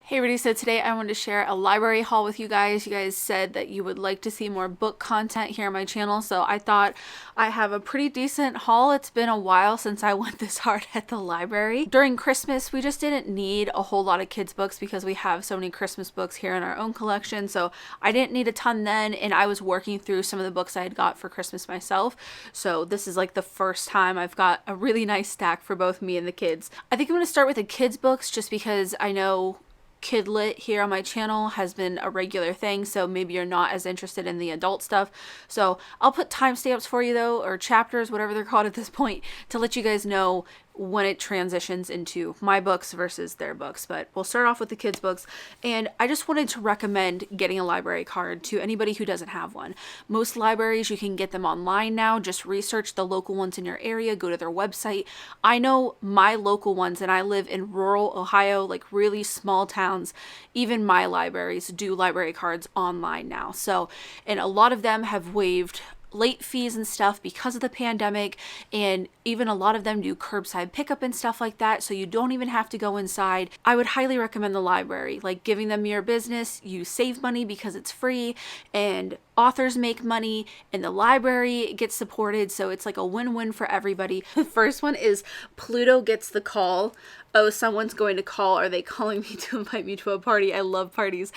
Hey everybody, so today I wanted to share a library haul with you guys. You guys said that you would like to see more book content here on my channel, so I thought I have a pretty decent haul. It's been a while since I went this hard at the library. During Christmas, we just didn't need a whole lot of kids books because we have so many Christmas books here in our own collection, so I didn't need a ton then, and I was working through some of the books I had got for Christmas myself, so this is like the first time I've got a really nice stack for both me and the kids. I think I'm going to start with the kids books just because I know Kid Lit here on my channel has been a regular thing, so maybe you're not as interested in the adult stuff. So I'll put timestamps for you though, or chapters, whatever they're called at this point, to let you guys know when it transitions into my books versus their books. But we'll start off with the kids books, and I just wanted to recommend getting a library card to anybody who doesn't have one. Most libraries, you can get them online now. Just research the local ones in your area, go to their website. I know my local ones, and I live in rural Ohio, like really small towns. Even my libraries do library cards online now. So, and a lot of them have waived late fees and stuff because of the pandemic, and even a lot of them do curbside pickup and stuff like that, so you don't even have to go inside. I would highly recommend the library. Like, giving them your business, you save money because it's free, and authors make money, and the library gets supported, so it's like a win-win for everybody. The first one is Pluto Gets the Call. Oh, someone's going to call. Are they calling me to invite me to a party? I love parties.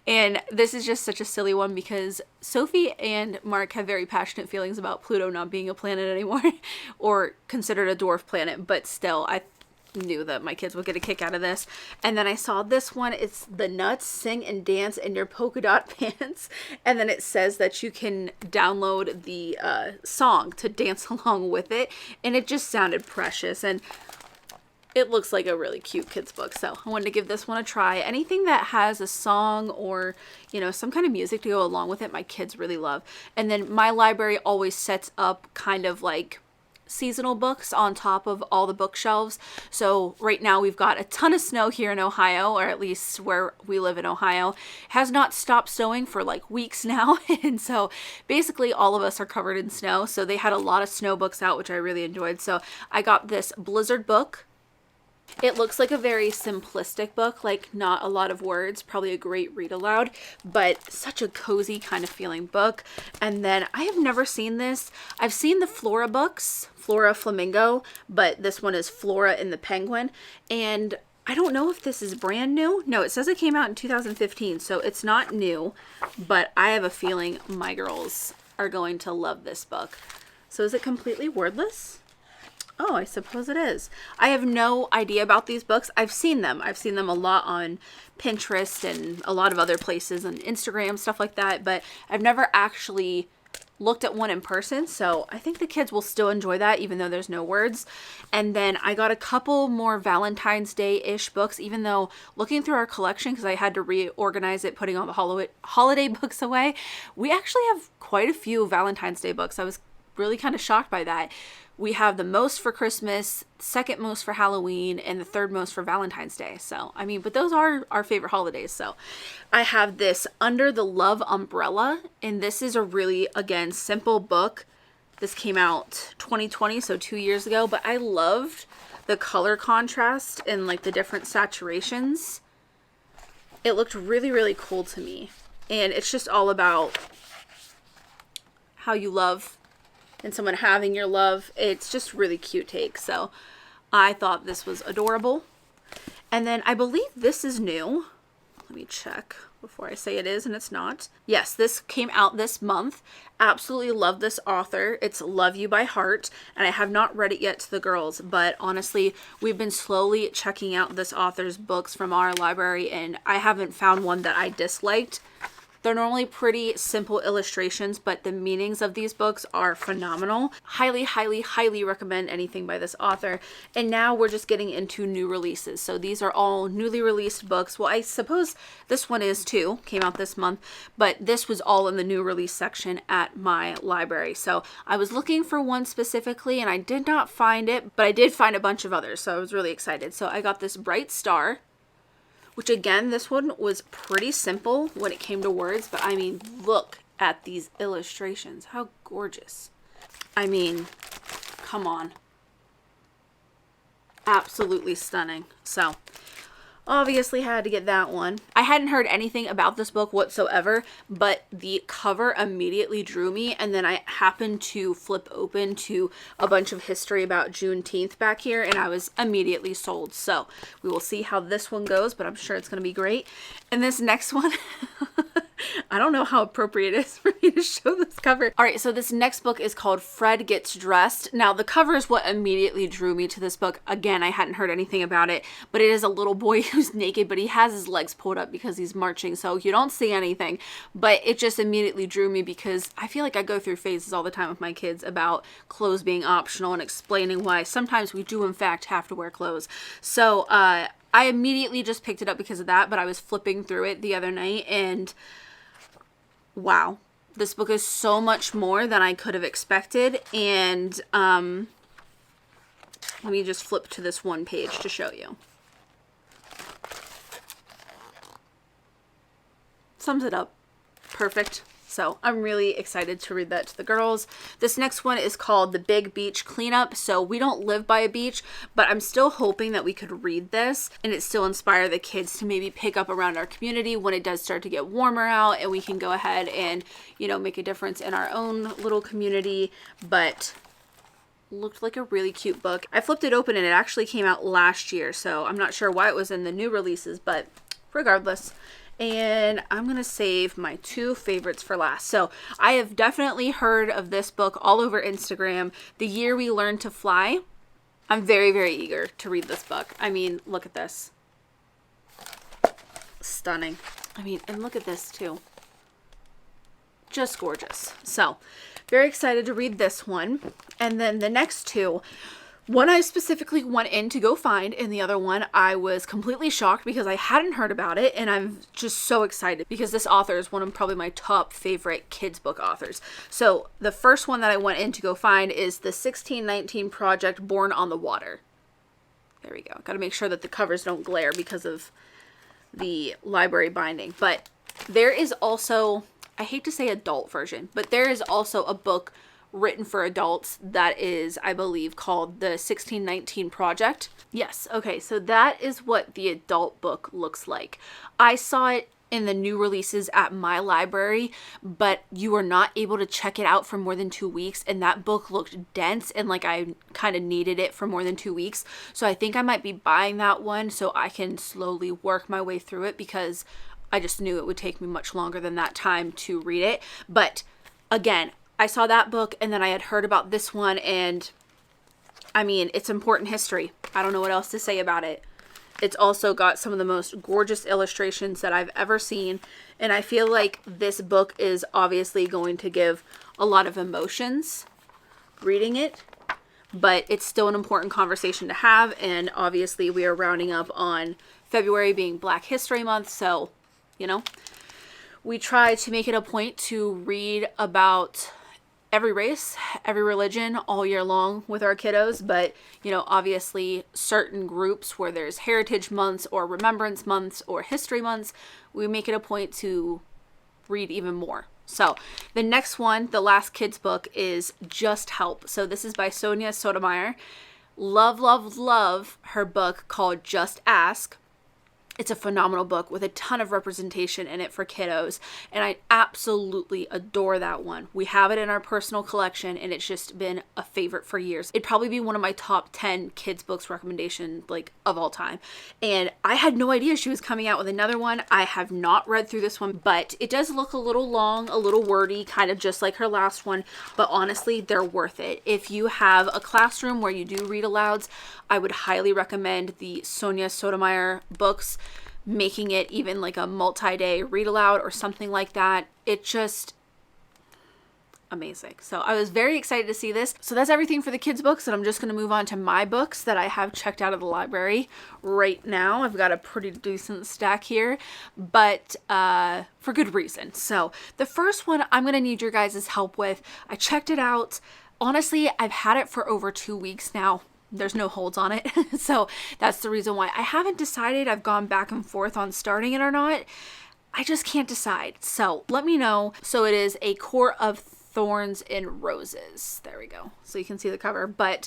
And this is just such a silly one because Sophie and Mark have very passionate feelings about Pluto not being a planet anymore or considered a dwarf planet, but still, I knew that my kids would get a kick out of this. And then I saw this one. It's The Nuts Sing and Dance in Your Polka-Dot Pants. And then it says that you can download the song to dance along with it. And it just sounded precious. And it looks like a really cute kids book, so I wanted to give this one a try. Anything that has a song or, you know, some kind of music to go along with it, my kids really love. And then my library always sets up kind of like seasonal books on top of all the bookshelves. So right now we've got a ton of snow here in Ohio, or at least where we live in Ohio. It has not stopped snowing for like weeks now. And so basically all of us are covered in snow. So they had a lot of snow books out, which I really enjoyed. So I got this Blizzard book. It looks like a very simplistic book, like not a lot of words, probably a great read aloud, but such a cozy kind of feeling book. And then I have never seen this. I've seen the Flora books, Flora Flamingo, but this one is Flora and the Penguin. And I don't know if this is brand new. No, it says it came out in 2015, so it's not new, but I have a feeling my girls are going to love this book. So is it completely wordless? Oh, I suppose it is. I have no idea about these books. I've seen them. I've seen them a lot on Pinterest and a lot of other places and Instagram, stuff like that, but I've never actually looked at one in person, so I think the kids will still enjoy that even though there's no words. And then I got a couple more Valentine's Day-ish books, even though looking through our collection, because I had to reorganize it, putting all the holiday books away, we actually have quite a few Valentine's Day books. I was really kind of shocked by that. We have the most for Christmas, second most for Halloween, and the third most for Valentine's Day. So, I mean, but those are our favorite holidays. So I have this Under the Love Umbrella, and this is a really, again, simple book. This came out 2020, so 2 years ago, but I loved the color contrast and like the different saturations. It looked really, really cool to me. And it's just all about how you love and someone having your love. It's just really cute take. So I thought this was adorable. And then I believe this is new. Let me check before I say it is and it's not. Yes, this came out this month. Absolutely love this author. It's Love You by Heart, and I have not read it yet to the girls, but honestly, we've been slowly checking out this author's books from our library, and I haven't found one that I disliked. They're normally pretty simple illustrations, but the meanings of these books are phenomenal. Highly, highly, highly recommend anything by this author. And now we're just getting into new releases. So these are all newly released books. Well, I suppose this one is too, came out this month, but this was all in the new release section at my library. So I was looking for one specifically and I did not find it, but I did find a bunch of others. So I was really excited. So I got this Bright Star, which again, this one was pretty simple when it came to words, but I mean, look at these illustrations. How gorgeous. I mean, come on. Absolutely stunning. So Obviously had to get that one. I hadn't heard anything about this book whatsoever, but the cover immediately drew me, and then I happened to flip open to a bunch of history about Juneteenth back here, and I was immediately sold. So we will see how this one goes, but I'm sure it's going to be great. And this next one, I don't know how appropriate it is for me to show this cover. All right, so this next book is called Fred Gets Dressed. Now, the cover is what immediately drew me to this book. Again, I hadn't heard anything about it, but it is a little boy who's naked, but he has his legs pulled up because he's marching, so you don't see anything. But it just immediately drew me because I feel like I go through phases all the time with my kids about clothes being optional and explaining why sometimes we do in fact have to wear clothes. So I immediately just picked it up because of that, but I was flipping through it the other night and wow, this book is so much more than I could have expected. And let me just flip to this one page to show you. Sums it up. Perfect. So I'm really excited to read that to the girls. This next one is called The Big Beach Cleanup. So we don't live by a beach, but I'm still hoping that we could read this and it still inspire the kids to maybe pick up around our community when it does start to get warmer out, and we can go ahead and, you know, make a difference in our own little community. But looked like a really cute book. I flipped it open and it actually came out last year, so I'm not sure why it was in the new releases, but regardless. And I'm going to save my two favorites for last. So I have definitely heard of this book all over Instagram, The Year We Learned to Fly. I'm very, very eager to read this book. I mean, look at this. Stunning. I mean, and look at this too. Just gorgeous. So very excited to read this one. And then the next two, one I specifically went in to go find, and the other one I was completely shocked because I hadn't heard about it, and I'm just so excited because this author is one of probably my top favorite kids book authors. So the first one that I went in to go find is the 1619 Project Born on the Water. There we go. Got to make sure that the covers don't glare because of the library binding. But there is also, I hate to say adult version, but there is also a book written for adults that is, I believe, called the 1619 Project. Yes, okay, so that is what the adult book looks like. I saw it in the new releases at my library, but you are not able to check it out for more than 2 weeks, and that book looked dense and like I kind of needed it for more than 2 weeks. So I think I might be buying that one so I can slowly work my way through it because I just knew it would take me much longer than that time to read it. But again, I saw that book and then I had heard about this one, and I mean, it's important history. I don't know what else to say about it. It's also got some of the most gorgeous illustrations that I've ever seen, and I feel like this book is obviously going to give a lot of emotions reading it, but it's still an important conversation to have. And obviously we are rounding up on February being Black History Month, so you know, we try to make it a point to read about every race, every religion all year long with our kiddos. But, you know, obviously certain groups where there's heritage months or remembrance months or history months, we make it a point to read even more. So the next one, the last kids book, is Just Help. So this is by Sonia Sotomayor. Love, love, love her book called Just Ask. It's a phenomenal book with a ton of representation in it for kiddos, and I absolutely adore that one. We have it in our personal collection, and it's just been a favorite for years. It'd probably be one of my top 10 kids books recommendation, like, of all time. And I had no idea she was coming out with another one. I have not read through this one, but it does look a little long, a little wordy, kind of just like her last one, but honestly, they're worth it. If you have a classroom where you do read alouds, I would highly recommend the Sonia Sotomayor books, making it even like a multi-day read aloud or something like that. It just amazing. So I was very excited to see this. So that's everything for the kids books, and I'm just going to move on to my books that I have checked out of the library right now. I've got a pretty decent stack here, but for good reason. So the first one I'm going to need your guys' help with. I checked it out. Honestly, I've had it for over 2 weeks now. There's no holds on it. So that's the reason why I haven't decided. I've gone back and forth on starting it or not. I just can't decide. So let me know. So it is A Court of Thorns and Roses. There we go. So you can see the cover. But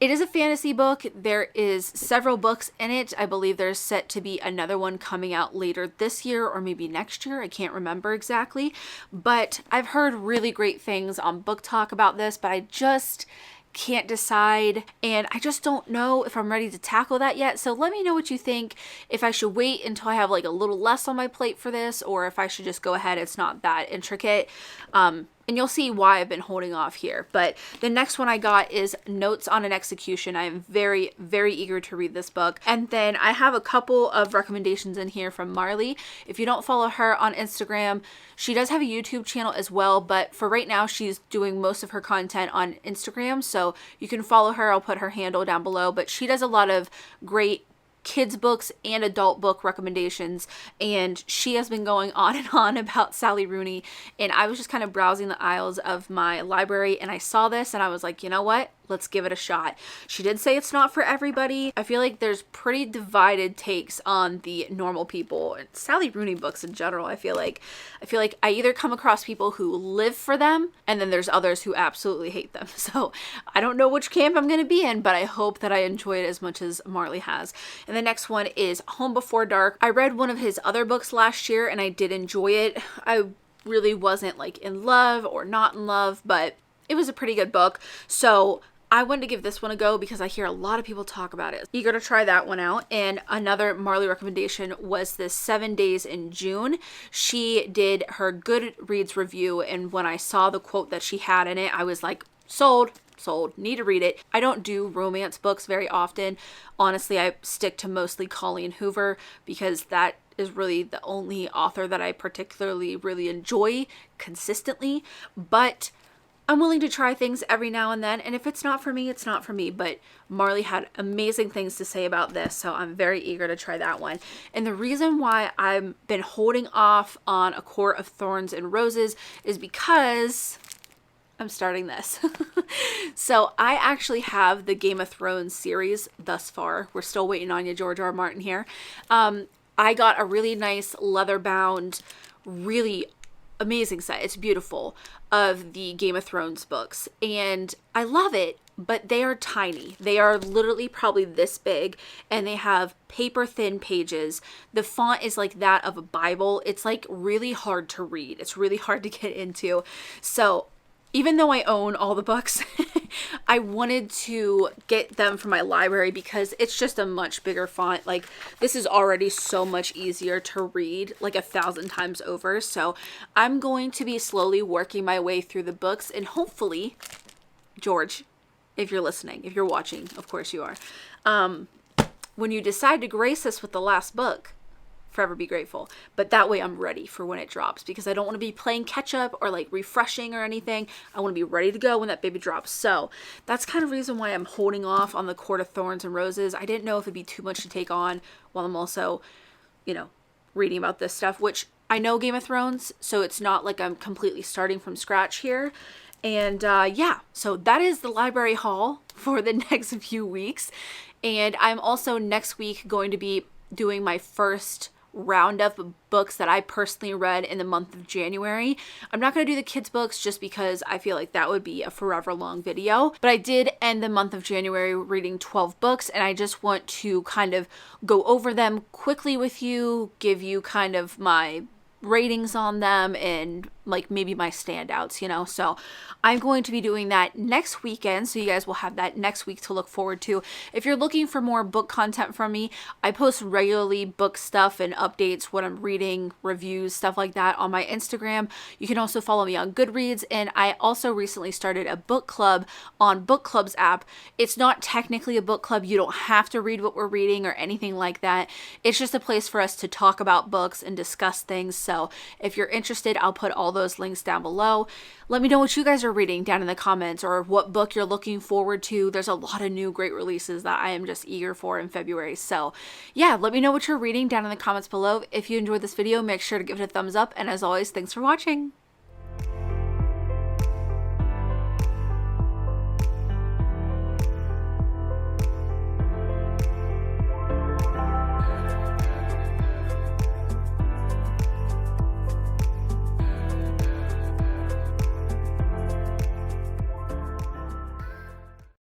It is a fantasy book. There is several books in it. I believe there's set to be another one coming out later this year or maybe next year. I can't remember exactly, but I've heard really great things on Book Talk about this, but I just can't decide, and I just don't know if I'm ready to tackle that yet. So let me know what you think, if I should wait until I have like a little less on my plate for this, or if I should just go ahead. It's not that intricate. And you'll see why I've been holding off here. But the next one I got is Notes on an Execution. I am very, very eager to read this book. And then I have a couple of recommendations in here from Marley. If you don't follow her on Instagram, she does have a YouTube channel as well, but for right now, she's doing most of her content on Instagram. So you can follow her. I'll put her handle down below, but she does a lot of great kids books and adult book recommendations, and she has been going on and on about Sally Rooney. And I was just kind of browsing the aisles of my library and I saw this and I was like, you know what, let's give it a shot. She did say it's not for everybody. I feel like there's pretty divided takes on the normal people and Sally Rooney books in general. I feel like I either come across people who live for them, and then there's others who absolutely hate them. So I don't know which camp I'm going to be in, but I hope that I enjoy it as much as Marley has. And the next one is Home Before Dark. I read one of his other books last year and I did enjoy it. I really wasn't like in love or not in love, but it was a pretty good book. So I wanted to give this one a go because I hear a lot of people talk about it. Eager to try that one out. And another Marley recommendation was this 7 Days in June. She did her Goodreads review, and when I saw the quote that she had in it, I was like, sold, need to read it. I don't do romance books very often. Honestly, I stick to mostly Colleen Hoover because that is really the only author that I particularly really enjoy consistently. But I'm willing to try things every now and then, and if it's not for me, it's not for me. But Marley had amazing things to say about this, so I'm very eager to try that one. And the reason why I've been holding off on A Court of Thorns and Roses is because I'm starting this. So I actually have the Game of Thrones series thus far. We're still waiting on you, George R. R. Martin here. I got a really nice leather-bound, really amazing set. It's beautiful, of the Game of Thrones books, and I love it, but they are tiny. They are literally probably this big, and they have paper thin pages. The font is like that of a Bible. It's like really hard to read. It's really hard to get into. So even though I own all the books, I wanted to get them from my library because it's just a much bigger font. Like, this is already so much easier to read like 1,000 times over. So I'm going to be slowly working my way through the books, and hopefully, George, if you're listening, if you're watching, of course you are, when you decide to grace us with the last book, forever be grateful. But that way I'm ready for when it drops, because I don't want to be playing catch up or like refreshing or anything. I want to be ready to go when that baby drops. So that's kind of reason why I'm holding off on the Court of Thorns and Roses. I didn't know if it'd be too much to take on while I'm also, you know, reading about this stuff, which I know Game of Thrones, so it's not like I'm completely starting from scratch here. And yeah, so that is the library haul for the next few weeks. And I'm also next week going to be doing my first roundup of books that I personally read in the month of January. I'm not going to do the kids books just because I feel like that would be a forever long video, but I did end the month of January reading 12 books, and I just want to kind of go over them quickly with you, give you kind of my ratings on them and like maybe my standouts, you know. So I'm going to be doing that next weekend, so you guys will have that next week to look forward to. If you're looking for more book content from me, I post regularly book stuff and updates, what I'm reading, reviews, stuff like that on my Instagram. You can also follow me on Goodreads, and I also recently started a book club on Book Club's app. It's not technically a book club. You don't have to read what we're reading or anything like that. It's just a place for us to talk about books and discuss things. So if you're interested, I'll put all those links down below. Let me know what you guys are reading down in the comments, or what book you're looking forward to. There's a lot of new great releases that I am just eager for in February. So yeah, let me know what you're reading down in the comments below. If you enjoyed this video, make sure to give it a thumbs up. And as always, thanks for watching.